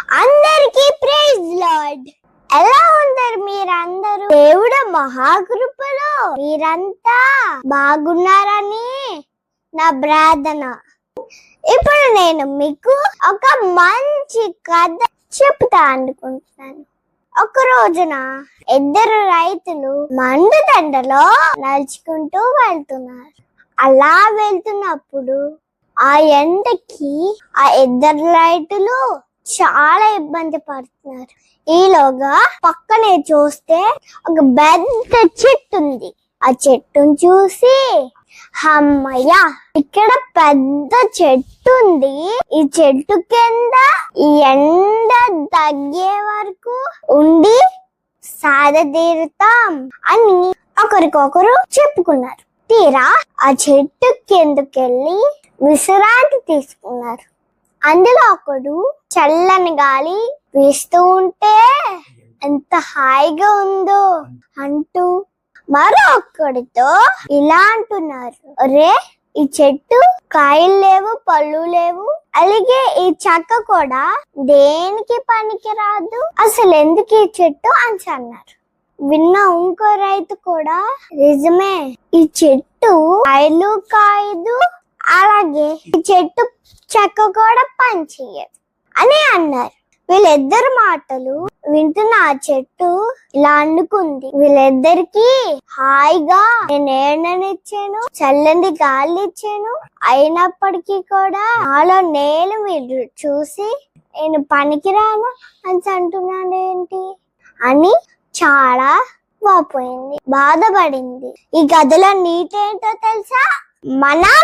అందరికీ praise lord. ఎలా ఉన్నారు మీరందరూ? దేవుడు మహాకృపలో మీరంతా బాగున్నారని నా ప్రార్థన. ఇప్పుడు నేను మీకు ఒక మంచి కథ చెప్తా అనుకుంటున్నాను. ఒక రోజున ఇద్దరు రైతులు మండుదండలో నడుచుకుంటూ వెళ్తున్నారు. అలా వెళ్తున్నప్పుడు ఆ ఎండకి ఆ ఇద్దరు రైతులు చాలా ఇబ్బంది పడుతున్నారు. ఈలోగా పక్కనే చూస్తే ఒక పెద్ద చెట్టు ఉంది. ఆ చెట్టును చూసి, అమ్మయ్య, ఇక్కడ పెద్ద చెట్టు ఉంది, ఈ చెట్టు కింద ఈ ఎండ తగ్గే వరకు ఉండి సాధతీరుతాం అని ఒకరికొకరు చెప్పుకున్నారు. తీరా ఆ చెట్టు కిందకెళ్ళి విశ్రాంతి తీసుకున్నారు. అందులో ఒకడు చల్లని గాలి వీస్తూ ఉంటే ఎంత హాయిగా ఉందో అంటూ మరొక్కడితో ఇలా అంటున్నారు, ఒరే, ఈ చెట్టు కాయలు లేవు, పళ్ళు లేవు, అలాగే ఈ చెక్క కూడా దేనికి పనికి రాదు, అసలు ఎందుకు ఈ చెట్టు అని అన్నారు. విన్న ఇంకో రైతు కూడా, నిజమే, ఈ చెట్టు కాయలు కాయదు, అలాగే ఈ చెట్టు చెక్క కూడా పని చెయ్యదు అని అన్నారు. వీళ్ళిద్దరు మాటలు వింటున్న ఆ చెట్టు ఇలా అనుకుంది, వీళ్ళిద్దరికి హాయిగా నేను ఏడనిచ్చాను, చల్లని గాలి ఇచ్చాను, అయినప్పటికీ కూడా నాలో నేను వీళ్ళు చూసి నేను పనికిరాను అని అంటున్నాను ఏంటి అని చాలా వాపోయింది, బాధపడింది. ఈ కథలో నీతి ఏంటో తెలుసా? మనం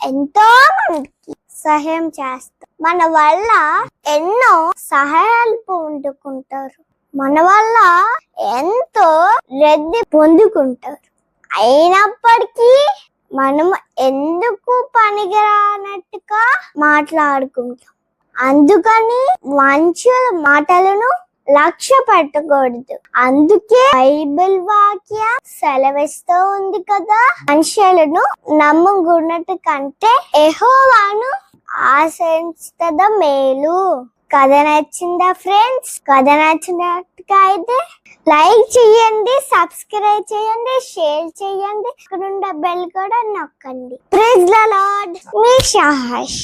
ఎంతో మందికి సహాయం చేస్తాం, మన వల్ల ఎన్నో సహాయాలు పొందుకుంటారు, మన వల్ల ఎంతో రెద్ది పొందుకుంటారు, అయినప్పటికీ మనం ఎందుకు పనికిరానట్టుగా మాట్లాడుకుంటాం. అందుకని మనుషుల మాటలను లక్ష్య పెట్టకూడదు. అందుకే బైబిల్ వాక్య సెలవిస్తూ ఉంది కదా, మనుషులను నమ్ముకున్నట్టు కంటే యెహోవాను ఆశ్రయించద మేలు. కథ నచ్చిందా ఫ్రెండ్స్? కథ నచ్చినట్టుగా అయితే లైక్ చేయండి, సబ్స్క్రైబ్ చేయండి, షేర్ చేయండి, ఇక్కడ ఉన్న బెల్ కూడా నొక్కండి. Praise the Lord. మీ షహాష్.